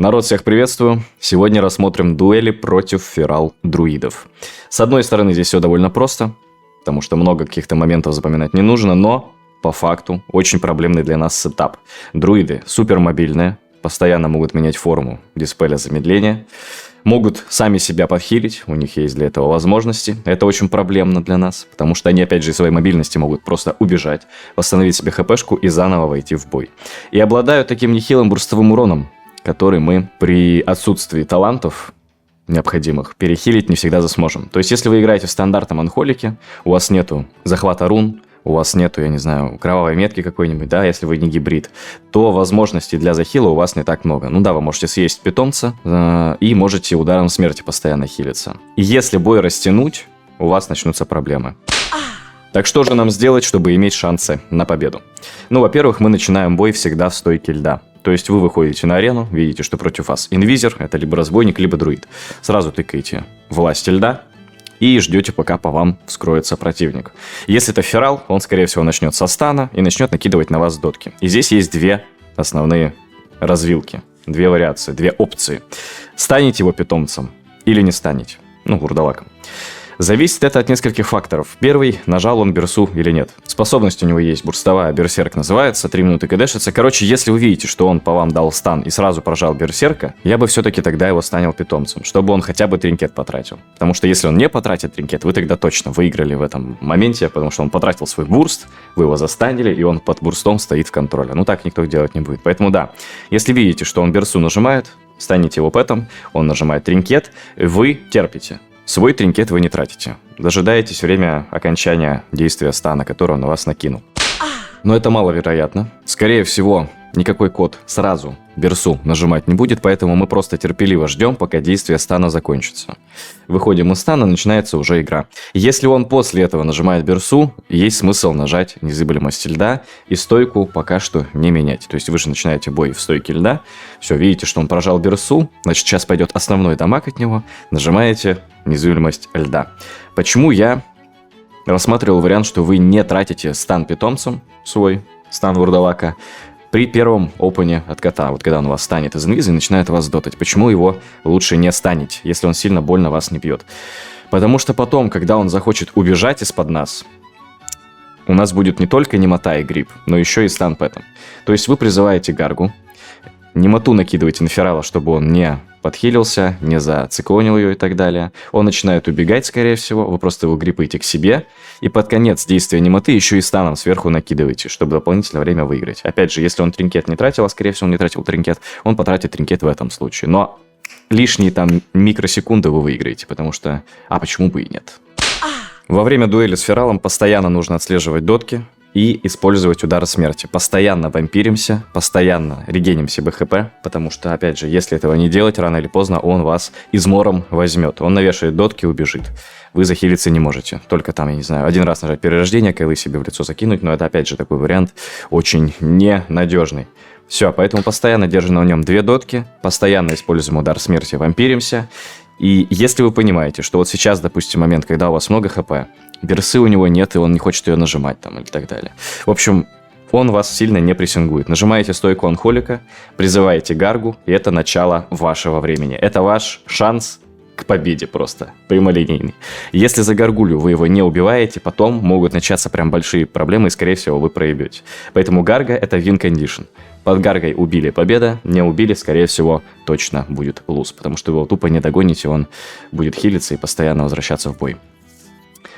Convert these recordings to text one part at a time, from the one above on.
Народ, всех приветствую. Сегодня рассмотрим дуэли против ферал-друидов. С одной стороны, здесь все довольно просто, потому что много каких-то моментов запоминать не нужно, но по факту очень проблемный для нас сетап. Друиды супермобильные, постоянно могут менять форму диспеля замедления, могут сами себя подхилить, у них есть для этого возможности. Это очень проблемно для нас, потому что они, опять же, из своей мобильности могут просто убежать, восстановить себе хпшку и заново войти в бой. И обладают таким нехилым бурстовым уроном, который мы при отсутствии талантов необходимых перехилить не всегда сможем. То есть, если вы играете в стандартном анхолике, у вас нету захвата рун, у вас нету, я не знаю, кровавой метки какой-нибудь, да, если вы не гибрид, то возможностей для захила у вас не так много. Ну да, вы можете съесть питомца и можете ударом смерти постоянно хилиться. И если бой растянуть, у вас начнутся проблемы. Так что же нам сделать, чтобы иметь шансы на победу? Ну, во-первых, мы начинаем бой всегда в стойке льда. То есть вы выходите на арену, видите, что против вас инвизер, это либо разбойник, либо друид. Сразу тыкаете власть льда и ждете, пока по вам вскроется противник. Если это ферал, он, скорее всего, начнет со стана и начнет накидывать на вас дотки. И здесь есть две основные развилки, две вариации, две опции. Станете его питомцем или не станете? Ну, вурдалаком. Зависит это от нескольких факторов. Первый, нажал он берсу или нет. Способность у него есть бурстовая, берсерк называется, 3 минуты кдэшится. Короче, если вы видите, что он по вам дал стан и сразу прожал берсерка, я бы все-таки тогда его станил питомцем, чтобы он хотя бы тринкет потратил. Потому что если он не потратит тринкет, вы тогда точно выиграли в этом моменте, потому что он потратил свой бурст, вы его застанили, и он под бурстом стоит в контроле. Ну так никто делать не будет. Поэтому да, если видите, что он берсу нажимает, станете его пэтом, он нажимает тринкет, вы терпите. Свой тринкет вы не тратите. Дожидаетесь время окончания действия стана, который он на вас накинул. Но это маловероятно. Скорее всего, никакой код сразу берсу нажимать не будет, поэтому мы просто терпеливо ждем, пока действие стана закончится. Выходим из стана, начинается уже игра. Если он после этого нажимает берсу, есть смысл нажать незыблемость льда и стойку пока что не менять. То есть вы же начинаете бой в стойке льда, все, видите, что он прожал берсу, значит сейчас пойдет основной дамаг от него, нажимаете незыблемость льда. Почему я рассматривал вариант, что вы не тратите стан питомцем свой, стан вурдалака, при первом опене от кота, вот когда он вас станет из инвиза и начинает вас дотать. Почему его лучше не станить, если он сильно больно вас не бьет? Потому что потом, когда он захочет убежать из-под нас, у нас будет не только немота и грипп, но еще и стан пэтом. То есть вы призываете гаргу, немоту накидываете на ферала, чтобы он не подхилился, не зациклонил ее и так далее. Он начинает убегать, скорее всего, вы просто его гриппаете к себе, и под конец действия немоты еще и станом сверху накидываете, чтобы дополнительное время выиграть. Опять же, если он тринкет не тратил, а скорее всего он не тратил тринкет, он потратит тринкет в этом случае. Но лишние там микросекунды вы выиграете, потому что... А почему бы и нет? Во время дуэли с фералом постоянно нужно отслеживать дотки и использовать удары смерти. Постоянно вампиримся, постоянно регеним себе хп, потому что, опять же, если этого не делать, рано или поздно он вас измором возьмет. Он навешает дотки и убежит. Вы захилиться не можете. Только там, я не знаю, один раз нажать перерождение, кайлы себе в лицо закинуть, но это, опять же, такой вариант очень ненадежный. Все, поэтому постоянно держим на нем 2 дотки, постоянно используем удар смерти, вампиримся. И если вы понимаете, что вот сейчас, допустим, момент, когда у вас много хп, берсы у него нет, и он не хочет ее нажимать там или так далее. В общем, он вас сильно не прессингует. Нажимаете стойку анхолика, призываете гаргу, и это начало вашего времени. Это ваш шанс к победе просто, прямолинейный. Если за гаргулью вы его не убиваете, потом могут начаться прям большие проблемы, и, скорее всего, вы проебете. Поэтому гарга — это win condition. Под гаргой убили — победа, не убили, скорее всего, точно будет луз, потому что вы его тупо не догоните, он будет хилиться и постоянно возвращаться в бой.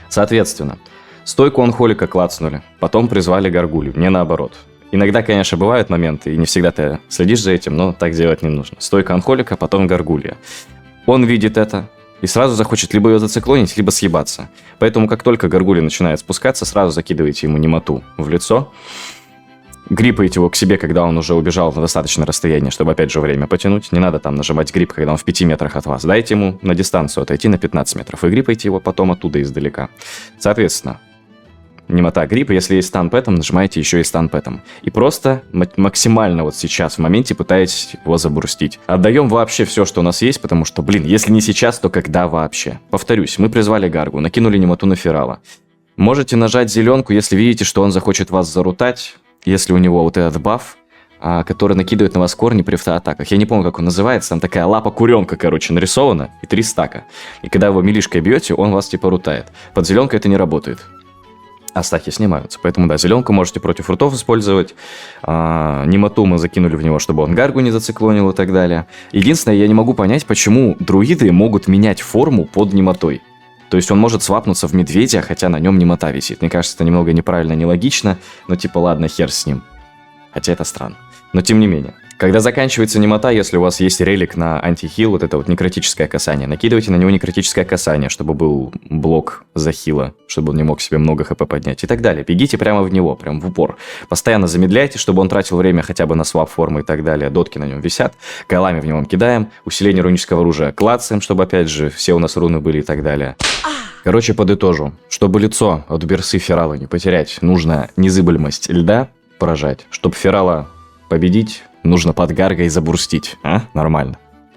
Соответственно, стойку анхолика клацнули, потом призвали гаргулью, не наоборот. Иногда, конечно, бывают моменты, и не всегда ты следишь за этим, но так делать не нужно. Стойка анхолика, потом гаргулья. Он видит это и сразу захочет либо ее зациклонить, либо съебаться. Поэтому, как только гаргулья начинает спускаться, сразу закидываете ему немоту в лицо, гриппаете его к себе, когда он уже убежал на достаточное расстояние, чтобы опять же время потянуть. Не надо там нажимать грипп, когда он в 5 метрах от вас. Дайте ему на дистанцию отойти на 15 метров и гриппаете его потом оттуда издалека. Соответственно, немота грипп, если есть стан пэтом, нажимаете еще и стан пэтом. И просто максимально вот сейчас в моменте пытаетесь его забурстить. Отдаем вообще все, что у нас есть, потому что, блин, если не сейчас, то когда вообще? Повторюсь, мы призвали гаргу, накинули немоту на ферала. Можете нажать зеленку, если видите, что он захочет вас зарутать. Если у него вот этот баф, который накидывает на вас корни при автоатаках. Я не помню, как он называется. Там такая лапа куренка, короче, нарисована. И 3 стака. И когда вы милишкой бьете, он вас типа рутает. Под зеленкой это не работает. А стаки снимаются. Поэтому, да, зеленку можете против рутов использовать. Немоту мы закинули в него, чтобы он гаргу не зациклонил и так далее. Единственное, я не могу понять, почему друиды могут менять форму под немотой. То есть он может свапнуться в медведя, хотя на нем немота висит. Мне кажется, это немного неправильно, нелогично. Но типа, ладно, хер с ним. Хотя это странно. Но тем не менее. Когда заканчивается немота, если у вас есть релик на антихил, вот это вот некротическое касание, накидывайте на него некротическое касание, чтобы был блок захила, чтобы он не мог себе много хп поднять и так далее. Бегите прямо в него, прям в упор. Постоянно замедляйте, чтобы он тратил время хотя бы на свап формы и так далее. Дотки на нем висят, кайлами в него кидаем, усиление рунического оружия клацаем, чтобы опять же все у нас руны были и так далее. Короче, подытожу. Чтобы лицо от берсы Ферала не потерять, нужно незыблемость льда поражать. Чтобы Ферала победить, нужно под гаргой забурстить. Нормально.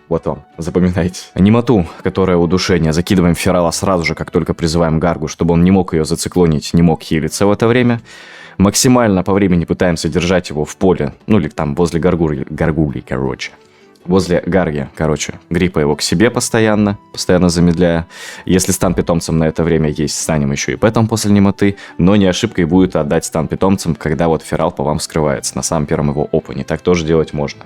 Вот вам, запоминайте. Немоту, которая удушение, закидываем в Ферала сразу же, как только призываем гаргу, чтобы он не мог ее зациклонить, не мог хилиться в это время. Максимально по времени пытаемся держать его в поле, ну или там возле гаргулей, короче. Возле гарги, гриппа его к себе постоянно замедляя. Если стан питомцам на это время есть, станем еще и пэтом после немоты, но не ошибкой будет отдать стан питомцам, когда вот Ферал по вам вскрывается на самом первом его опене. Так тоже делать можно.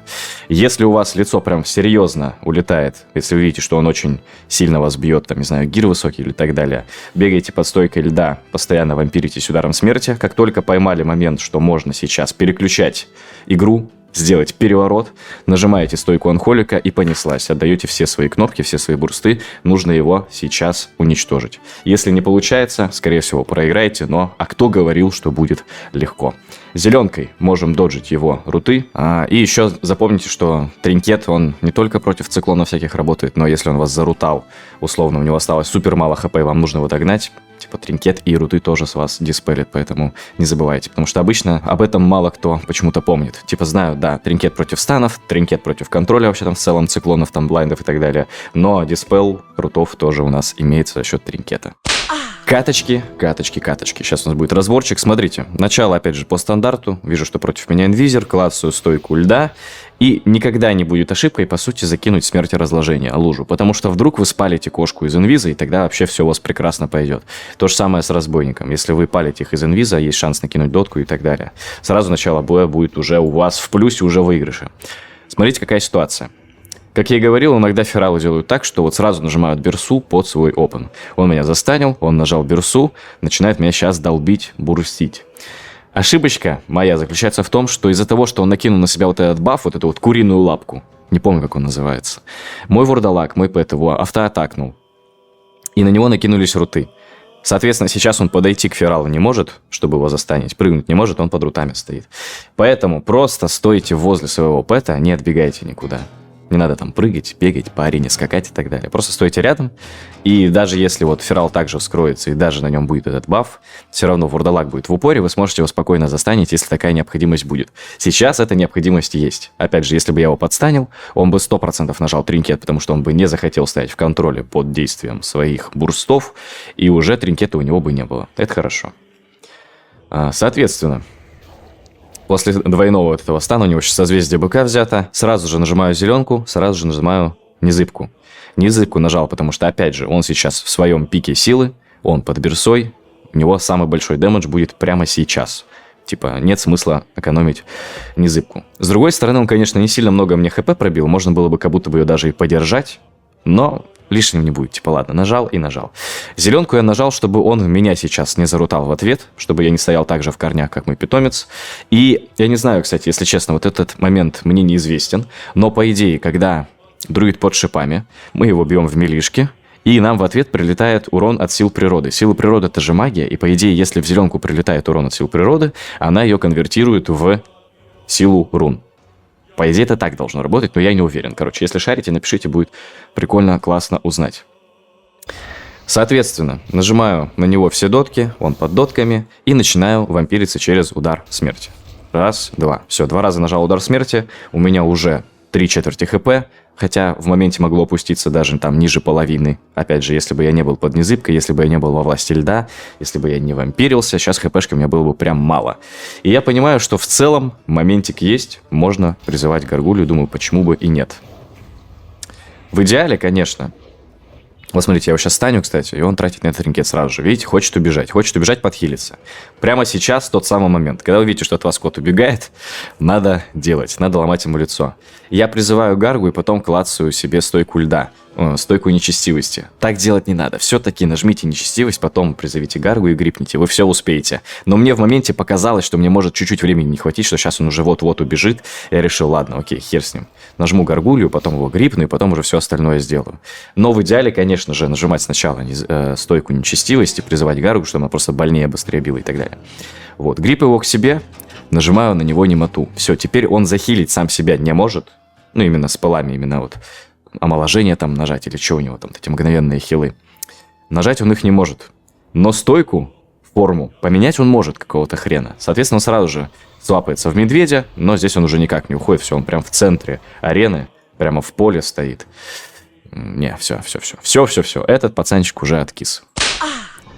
Если у вас лицо прям серьезно улетает, если вы видите, что он очень сильно вас бьет, там, не знаю, гир высокий или так далее, бегайте под стойкой льда, постоянно вампиритесь ударом смерти. Как только поймали момент, что можно сейчас переключать игру, сделать переворот, нажимаете стойку анхолика и понеслась. Отдаете все свои кнопки, все свои бурсты. Нужно его сейчас уничтожить. Если не получается, скорее всего, проиграете, но кто говорил, что будет легко? Зеленкой можем доджить его руты. И еще запомните, что тринкет, он не только против циклонов всяких работает, но если он вас зарутал, условно, у него осталось супер мало хп, и вам нужно его догнать, типа тринкет и руты тоже с вас диспелят, поэтому не забывайте. Потому что обычно об этом мало кто почему-то помнит. Типа знаю, да, тринкет против станов, тринкет против контроля вообще там в целом, циклонов, там блайндов и так далее. Но диспел рутов тоже у нас имеется за счет тринкета. Каточки. Сейчас у нас будет разборчик. Смотрите, начало, опять же, по стандарту. Вижу, что против меня инвизер, клацаю стойку льда. И никогда не будет ошибкой, по сути, закинуть смерть и разложение, лужу. Потому что вдруг вы спалите кошку из инвиза, и тогда вообще все у вас прекрасно пойдет. То же самое с разбойником. Если вы палите их из инвиза, есть шанс накинуть дотку и так далее. Сразу начало боя будет уже у вас в плюсе, уже выигрыше. Смотрите, какая ситуация. Как я и говорил, иногда Фералы делают так, что вот сразу нажимают берсу под свой опен. Он меня застанил, он нажал берсу, начинает меня сейчас долбить, бурстить. Ошибочка моя заключается в том, что из-за того, что он накинул на себя вот этот баф, вот эту вот куриную лапку, не помню, как он называется, мой вурдалак, мой пэт его автоатакнул, и на него накинулись руты. Соответственно, сейчас он подойти к Фералу не может, чтобы его застанить, прыгнуть не может, он под рутами стоит. Поэтому просто стойте возле своего пэта, не отбегайте никуда. Не надо там прыгать, бегать, по арене скакать и так далее. Просто стойте рядом, и даже если вот Ферал также вскроется, и даже на нем будет этот баф, все равно вурдалак будет в упоре, вы сможете его спокойно застанить, если такая необходимость будет. Сейчас эта необходимость есть. Опять же, если бы я его подстанил, он бы 100% нажал тринкет, потому что он бы не захотел стоять в контроле под действием своих бурстов, и уже тринкета у него бы не было. Это хорошо. Соответственно, после двойного вот этого стана, у него сейчас созвездие быка взято, сразу же нажимаю зеленку, сразу же нажимаю незыбку. Незыбку нажал, потому что, опять же, он сейчас в своем пике силы, он под берсой, у него самый большой дэмэдж будет прямо сейчас. Типа, нет смысла экономить незыбку. С другой стороны, он, конечно, не сильно много мне хп пробил, можно было бы как будто бы ее даже и подержать, но лишним не будет. Типа, ладно, нажал и нажал. Зеленку я нажал, чтобы он меня сейчас не зарутал в ответ, чтобы я не стоял так же в корнях, как мой питомец. И я не знаю, кстати, если честно, вот этот момент мне неизвестен, но по идее, когда друид под шипами, мы его бьем в милишке, и нам в ответ прилетает урон от сил природы. Сила природы — это же магия, и по идее, если в зеленку прилетает урон от сил природы, она ее конвертирует в силу рун. По идее, это так должно работать, но я не уверен. Короче, если шарите, напишите, будет прикольно, классно узнать. Соответственно, нажимаю на него все дотки, он под дотками, и начинаю вампириться через удар смерти. Раз, два. Все, 2 раза нажал удар смерти, у меня уже 3/4 хп, хотя в моменте могло опуститься даже там ниже половины. Опять же, если бы я не был под незыбкой, если бы я не был во власти льда, если бы я не вампирился, сейчас хпшки у меня было бы прям мало. И я понимаю, что в целом моментик есть, можно призывать Гаргулью, думаю, почему бы и нет. В идеале, конечно. Вот смотрите, я его сейчас станю, кстати, и он тратит на этот тринкет сразу же. Видите, хочет убежать, подхилиться. Прямо сейчас тот самый момент. Когда вы видите, что от вас кот убегает, надо делать, надо ломать ему лицо. Я призываю Гаргу и потом клацаю себе стойку льда, стойку нечестивости. Так делать не надо. Все-таки нажмите нечестивость, потом призовите Гаргу и грипните. Вы все успеете. Но мне в моменте показалось, что мне может чуть-чуть времени не хватить, что сейчас он уже вот-вот убежит. Я решил, ладно, окей, хер с ним. Нажму Гаргулью, потом его грипну, и потом уже все остальное сделаю. Но в идеале, конечно же, нажимать сначала стойку нечестивости, призывать Гаргу, чтобы она просто больнее, быстрее била и так далее. Вот, грип его к себе, нажимаю на него немоту. Все, теперь он захилить сам себя не может. Ну, именно с пылами, именно вот омоложение там нажать, или что у него там, эти мгновенные хилы. Нажать он их не может. Но стойку, форму поменять он может какого-то хрена. Соответственно, он сразу же свапается в медведя, но здесь он уже никак не уходит. Все, он прям в центре арены, прямо в поле стоит. Не, все. Этот пацанчик уже откис.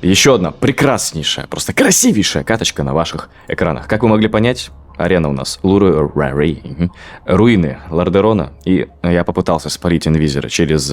Еще одна прекраснейшая, просто красивейшая каточка на ваших экранах. Как вы могли понять, арена у нас руины Лордерона. И я попытался спалить инвизера через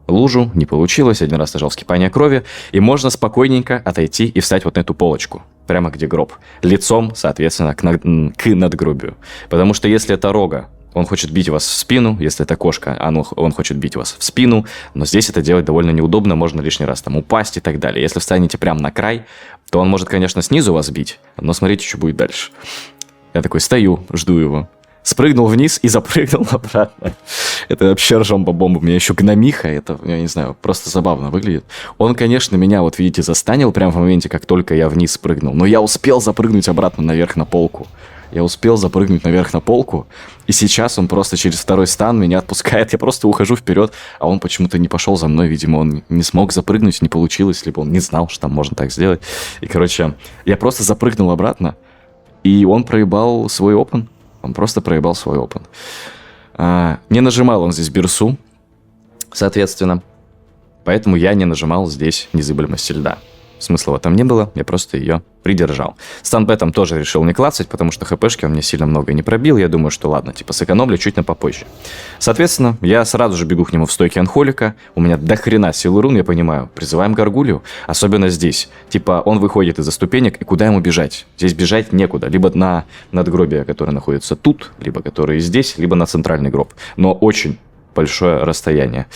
лужу, не получилось. Один раз нажал скипание крови. И можно спокойненько отойти и встать вот на эту полочку. Прямо где гроб. Лицом, соответственно, к надгробию. Потому что если это рога, он хочет бить вас в спину, если это кошка, он хочет бить вас в спину, но здесь это делать довольно неудобно, можно лишний раз там упасть и так далее. Если встанете прямо на край, то он может, конечно, снизу вас бить, но смотрите, что будет дальше. Я такой стою, жду его. Спрыгнул вниз и запрыгнул обратно. Это вообще ржомба-бомба. У меня еще гномиха, это, я не знаю, просто забавно выглядит. Он, конечно, меня, вот видите, застанил прямо в моменте, как только я вниз спрыгнул, но я успел запрыгнуть обратно наверх на полку. И сейчас он просто через второй стан меня отпускает. Я просто ухожу вперед, а он почему-то не пошел за мной. Видимо, он не смог запрыгнуть, не получилось, либо он не знал, что там можно так сделать. И, короче, я просто запрыгнул обратно, и он проебал свой опен. Не нажимал он здесь бирсу, соответственно. Поэтому я не нажимал здесь незыблемость льда. Смысла в этом не было, я просто ее придержал. Станбетом тоже решил не клацать, потому что хпшки он мне сильно много не пробил. Я думаю, что ладно, типа сэкономлю чуть на попозже. Соответственно, я сразу же бегу к нему в стойке анхолика. У меня дохрена силы рун, я понимаю. Призываем Гаргулью, особенно здесь. Типа он выходит из-за ступенек, и куда ему бежать? Здесь бежать некуда. Либо на надгробие, которое находится тут, либо которое здесь, либо на центральный гроб. Но очень большое расстояние.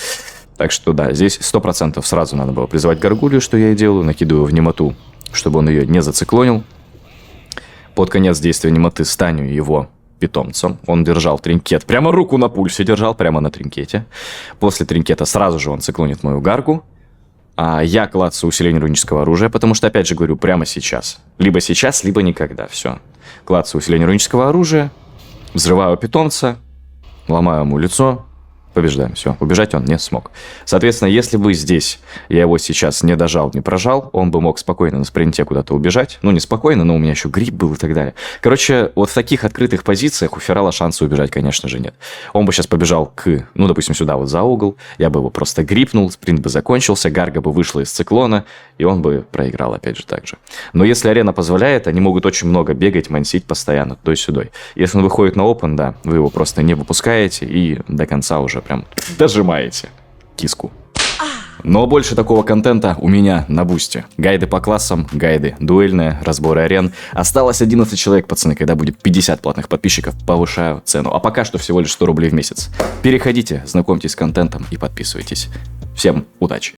Так что да, здесь 100% сразу надо было призывать Гаргулью, что я и делаю. Накидываю в немоту, чтобы он ее не зациклонил. Под конец действия немоты станю его питомцем. Он держал тринкет, прямо руку на пульсе держал, прямо на тринкете. После тринкета сразу же он циклонит мою Гаргу. А я клацаю усиление рунического оружия, потому что, опять же говорю, прямо сейчас. Либо сейчас, либо никогда. Все. Клацаю усиление рунического оружия, взрываю питомца, ломаю ему лицо. Побеждаем, все, убежать он не смог. Соответственно, если бы здесь я его сейчас не дожал, не прожал, он бы мог спокойно на спринте куда-то убежать. Ну, не спокойно, но у меня еще грипп был и так далее. Короче, вот в таких открытых позициях у Ферала шанса убежать, конечно же, нет. Он бы сейчас побежал допустим, сюда вот за угол, я бы его просто грипнул, спринт бы закончился, Гарга бы вышла из циклона, и он бы проиграл опять же так же. Но если арена позволяет, они могут очень много бегать, мансить постоянно, туда-сюда. Если он выходит на опен, да, вы его просто не выпускаете и до конца уже прям дожимаете киску. Но больше такого контента у меня на бусте. Гайды по классам, гайды дуэльные, разборы арен. Осталось 11 человек, пацаны. Когда будет 50 платных подписчиков, повышаю цену. А пока что всего лишь 100 рублей в месяц. Переходите, знакомьтесь с контентом и подписывайтесь. Всем удачи!